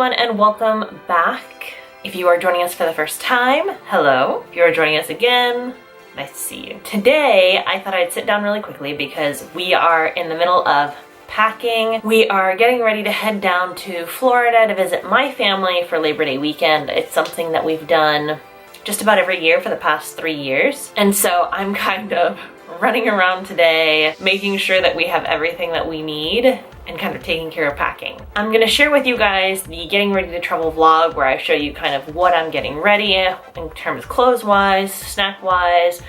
everyone, and welcome back. If you are joining us for the first time, hello. If you are joining us again, nice to see you. Today, I thought I'd sit down really quickly because we are in the middle of packing. We are getting ready to head down to Florida to visit my family for Labor Day weekend. It's something that we've done just about every year for the past 3 years. And so I'm kind of running around today, making sure that we have everything that we need and kind of taking care of packing. I'm gonna share with you guys the getting ready to travel vlog where I show you kind of what I'm getting ready in terms of clothes-wise, snack-wise,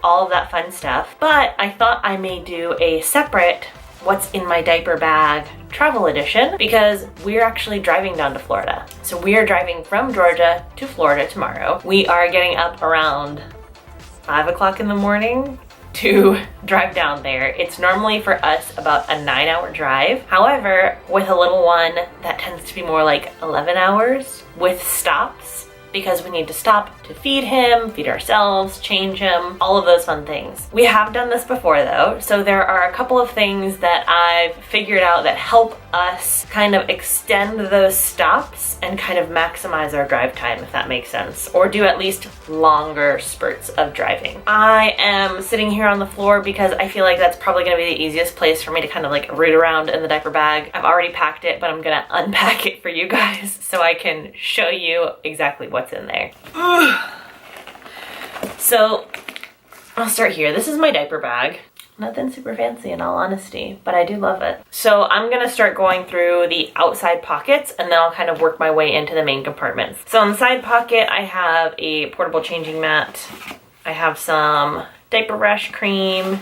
all of that fun stuff. But I thought I may do a separate what's in my diaper bag travel edition because we're actually driving down to Florida. So we are driving from Georgia to Florida tomorrow. We are getting up around 5 o'clock in the morning to drive down there. It's normally for us about a 9-hour drive. However, with a little one, that tends to be more like 11 hours with stops because we need to stop to feed him, feed ourselves, change him, all of those fun things. We have done this before though, so there are a couple of things that I've figured out that help us kind of extend those stops and kind of maximize our drive time, if that makes sense, or do at least longer spurts of driving. I am sitting here on the floor because I feel like that's probably gonna be the easiest place for me to kind of like root around in the diaper bag. I've already packed it, but I'm gonna unpack it for you guys so I can show you exactly what's in there. So I'll start here. This is my diaper bag. Nothing super fancy in all honesty, but I do love it. So I'm gonna start going through the outside pockets and then I'll kind of work my way into the main compartments. So in the side pocket, I have a portable changing mat. I have some diaper rash cream,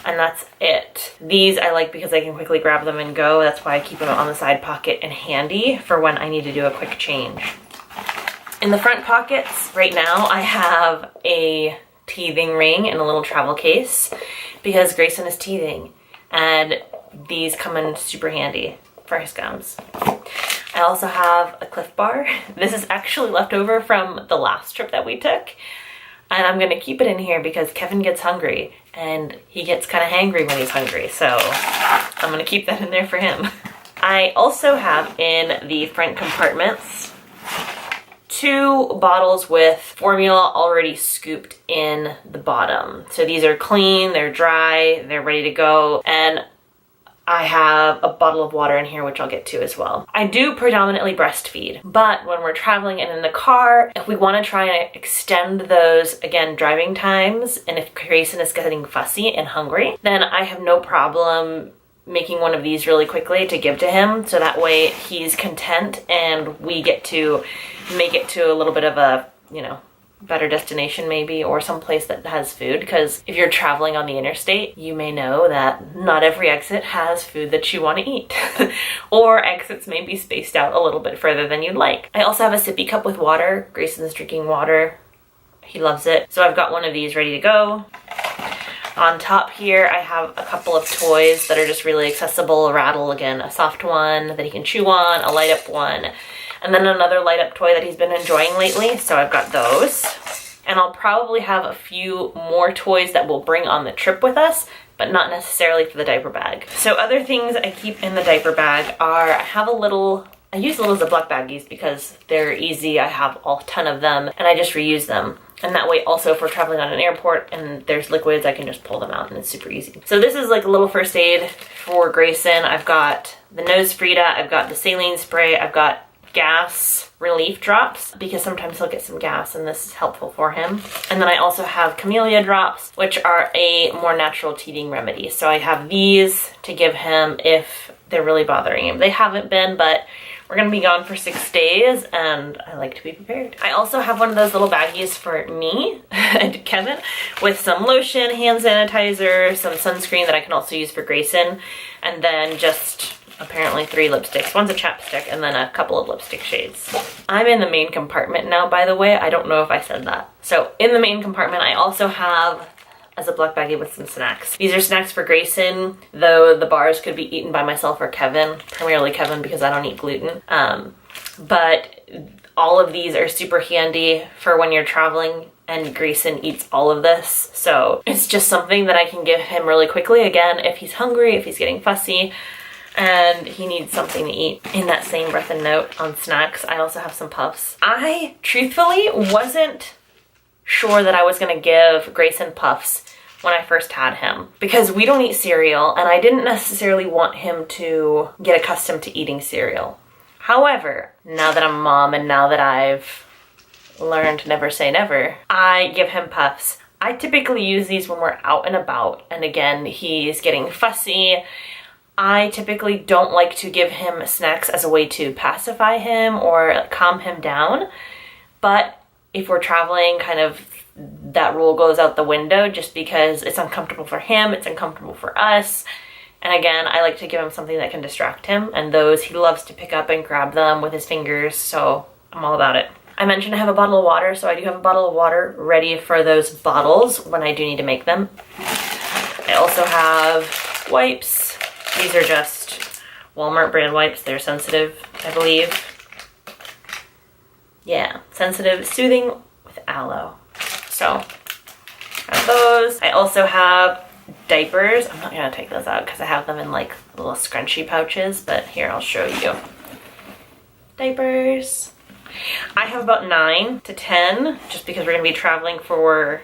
and that's it. These I like because I can quickly grab them and go. That's why I keep them on the side pocket and handy for when I need to do a quick change. In the front pockets, right now, I have a teething ring and a little travel case because Grayson is teething, and these come in super handy for his gums. I also have a Cliff Bar. This is actually left over from the last trip that we took, and I'm gonna keep it in here because Kevin gets hungry and he gets kind of hangry when he's hungry, so I'm gonna keep that in there for him. I also have in the front compartments 2 bottles with formula already scooped in the bottom. So these are clean, they're dry, they're ready to go, and I have a bottle of water in here, which I'll get to as well. I do predominantly breastfeed, but when we're traveling and in the car, if we want to try and extend those, again, driving times, and if Grayson is getting fussy and hungry, then I have no problem making one of these really quickly to give to him, so that way he's content and we get to make it to a little bit of a, you know, better destination maybe, or someplace that has food, because if you're traveling on the interstate, you may know that not every exit has food that you want to eat, or exits may be spaced out a little bit further than you'd like. I also have a sippy cup with water. Grayson's drinking water. He loves it. So I've got one of these ready to go. On top here, I have a couple of toys that are just really accessible. A rattle, again, a soft one that he can chew on, a light up one, and then another light up toy that he's been enjoying lately. So I've got those. And I'll probably have a few more toys that we'll bring on the trip with us, but not necessarily for the diaper bag. So other things I keep in the diaper bag are, I use little Ziploc baggies because they're easy. I have a ton of them and I just reuse them. And that way also if we're traveling on an airport and there's liquids, I can just pull them out and it's super easy. So this is like a little first aid for Grayson. I've got the nose Frida, I've got the saline spray, I've got gas relief drops because sometimes he'll get some gas and this is helpful for him. And then I also have camellia drops, which are a more natural teething remedy. So I have these to give him if they're really bothering him. They haven't been, but we're gonna be gone for 6 days and I like to be prepared. I also have one of those little baggies for me and Kevin with some lotion, hand sanitizer, some sunscreen that I can also use for Grayson, and then just apparently 3 lipsticks. One's a chapstick and then a couple of lipstick shades. I'm in the main compartment now, by the way. I don't know if I said that. So in the main compartment, I also have a Ziploc baggie with some snacks. These are snacks for Grayson, though the bars could be eaten by myself or Kevin, primarily Kevin because I don't eat gluten. But all of these are super handy for when you're traveling and Grayson eats all of this. So it's just something that I can give him really quickly. Again, if he's hungry, if he's getting fussy, and he needs something to eat. In that same breath and note on snacks, I also have some puffs. I truthfully wasn't sure that I was gonna give Grayson puffs when I first had him because we don't eat cereal and I didn't necessarily want him to get accustomed to eating cereal. However, now that I'm a mom and now that I've learned never say never, I give him puffs. I typically use these when we're out and about, and again, he's getting fussy. I typically don't like to give him snacks as a way to pacify him or calm him down, but if we're traveling, kind of that rule goes out the window just because it's uncomfortable for him, it's uncomfortable for us. And again, I like to give him something that can distract him, and those he loves to pick up and grab them with his fingers, so I'm all about it. I mentioned I have a bottle of water, so I do have a bottle of water ready for those bottles when I do need to make them. I also have wipes. These are just Walmart brand wipes. They're sensitive, I believe. Yeah, sensitive, soothing with aloe. So, I have those. I also have diapers. I'm not gonna take those out because I have them in like little scrunchy pouches, but here, I'll show you. Diapers. I have about 9 to 10, just because we're gonna be traveling for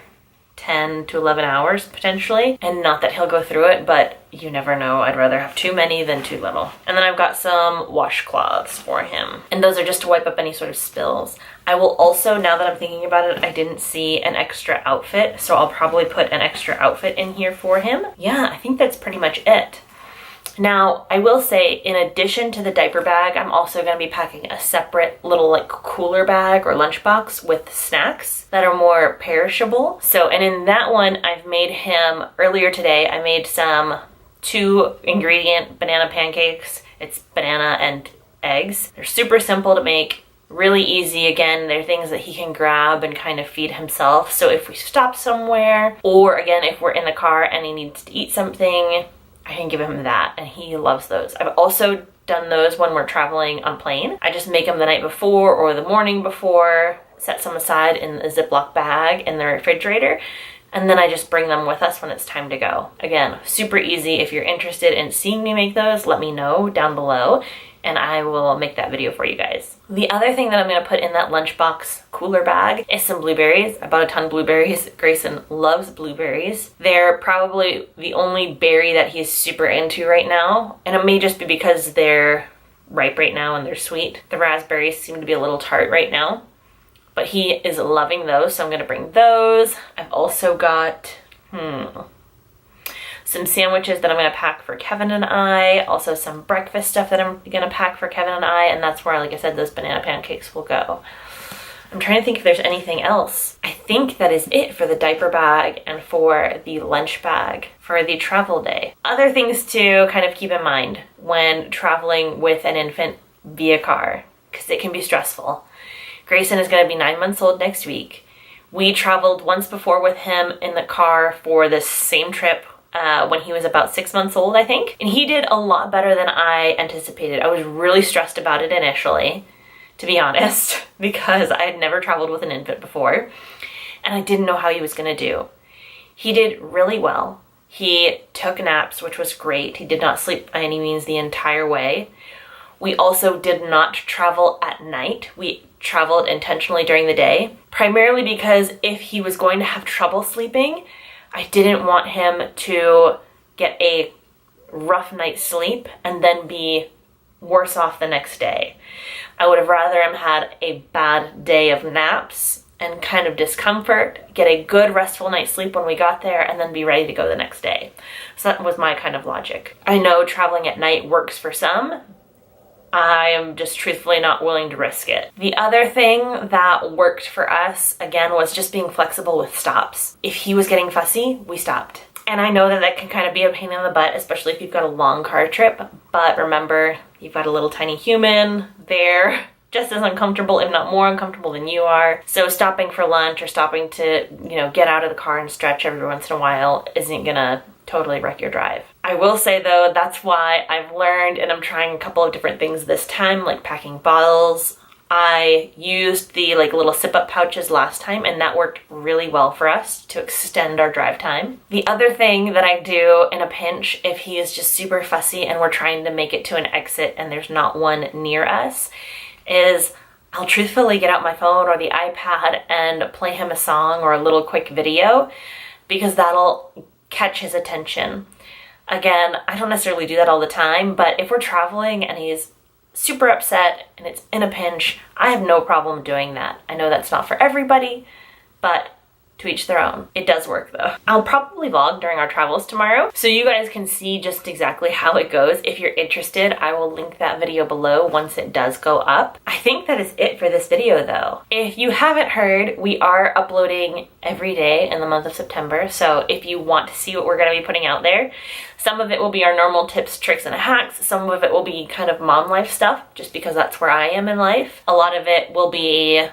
10 to 11 hours potentially. And not that he'll go through it, but you never know. I'd rather have too many than too little. And then I've got some washcloths for him. And those are just to wipe up any sort of spills. I will also, now that I'm thinking about it, I didn't see an extra outfit, so I'll probably put an extra outfit in here for him. Yeah, I think that's pretty much it. Now, I will say, in addition to the diaper bag, I'm also going to be packing a separate little like cooler bag or lunchbox with snacks that are more perishable. So, and in that one, I've made him, earlier today, I made some 2-ingredient banana pancakes. It's banana and eggs. They're super simple to make, really easy. Again, they're things that he can grab and kind of feed himself. So if we stop somewhere, or again, if we're in the car and he needs to eat something, I can give him that, and he loves those. I've also done those when we're traveling on plane. I just make them the night before or the morning before, set some aside in a Ziploc bag in the refrigerator, and then I just bring them with us when it's time to go. Again, super easy. If you're interested in seeing me make those, let me know down below, and I will make that video for you guys. The other thing that I'm gonna put in that lunchbox cooler bag is some blueberries. I bought a ton of blueberries. Grayson loves blueberries. They're probably the only berry that he's super into right now, and it may just be because they're ripe right now and they're sweet. The raspberries seem to be a little tart right now, but he is loving those, so I'm gonna bring those. I've also got, some sandwiches that I'm gonna pack for Kevin and I, also some breakfast stuff that I'm gonna pack for Kevin and I, and that's where, like I said, those banana pancakes will go. I'm trying to think if there's anything else. I think that is it for the diaper bag and for the lunch bag for the travel day. Other things to kind of keep in mind when traveling with an infant via car, because it can be stressful. Grayson is gonna be 9 months old next week. We traveled once before with him in the car for this same trip when he was about 6 months old, I think. And he did a lot better than I anticipated. I was really stressed about it initially, to be honest, because I had never traveled with an infant before, and I didn't know how he was gonna do. He did really well. He took naps, which was great. He did not sleep by any means the entire way. We also did not travel at night. We traveled intentionally during the day, primarily because if he was going to have trouble sleeping, I didn't want him to get a rough night's sleep and then be worse off the next day. I would have rather him had a bad day of naps and kind of discomfort, get a good restful night's sleep when we got there, and then be ready to go the next day. So that was my kind of logic. I know traveling at night works for some. I am just truthfully not willing to risk it. The other thing that worked for us, again, was just being flexible with stops. If he was getting fussy, we stopped. And I know that that can kind of be a pain in the butt, especially if you've got a long car trip, but remember, you've got a little tiny human there, just as uncomfortable, if not more uncomfortable than you are. So stopping for lunch or stopping to, get out of the car and stretch every once in a while isn't gonna totally wreck your drive. I will say though, that's why I've learned, and I'm trying a couple of different things this time, like packing bottles I used the like little zip-up pouches last time, and that worked really well for us to extend our drive time. The other thing that I do in a pinch, if he is just super fussy and we're trying to make it to an exit and there's not one near us, is I'll truthfully get out my phone or the iPad and play him a song or a little quick video, because that'll catch his attention. Again, I don't necessarily do that all the time, but if we're traveling and he's super upset and it's in a pinch, I have no problem doing that. I know that's not for everybody, but to each their own. It does work though. I'll probably vlog during our travels tomorrow, so you guys can see just exactly how it goes. If you're interested, I will link that video below once it does go up. I think that is it for this video though. If you haven't heard, we are uploading every day in the month of September, so if you want to see what we're going to be putting out there, some of it will be our normal tips, tricks, and hacks. Some of it will be kind of mom life stuff, just because that's where I am in life. A lot of it will be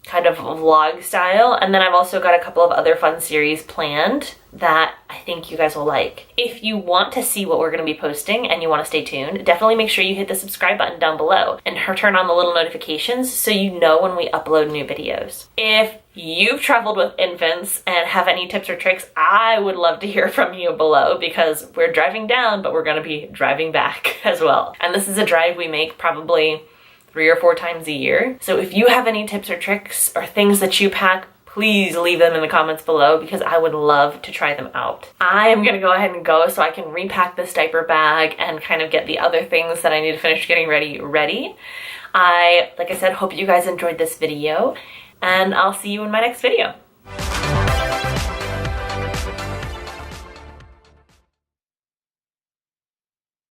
kind of vlog style, and then I've also got a couple of other fun series planned that I think you guys will like. If you want to see what we're going to be posting and you want to stay tuned, definitely make sure you hit the subscribe button down below and turn on the little notifications so you know when we upload new videos. If you've traveled with infants and have any tips or tricks, I would love to hear from you below, because we're driving down, but we're going to be driving back as well. And this is a drive we make probably 3 or 4 times a year. So if you have any tips or tricks or things that you pack, please leave them in the comments below, because I would love to try them out. I am gonna go ahead and go so I can repack this diaper bag and kind of get the other things that I need to finish getting ready. Like I said, hope you guys enjoyed this video, and I'll see you in my next video.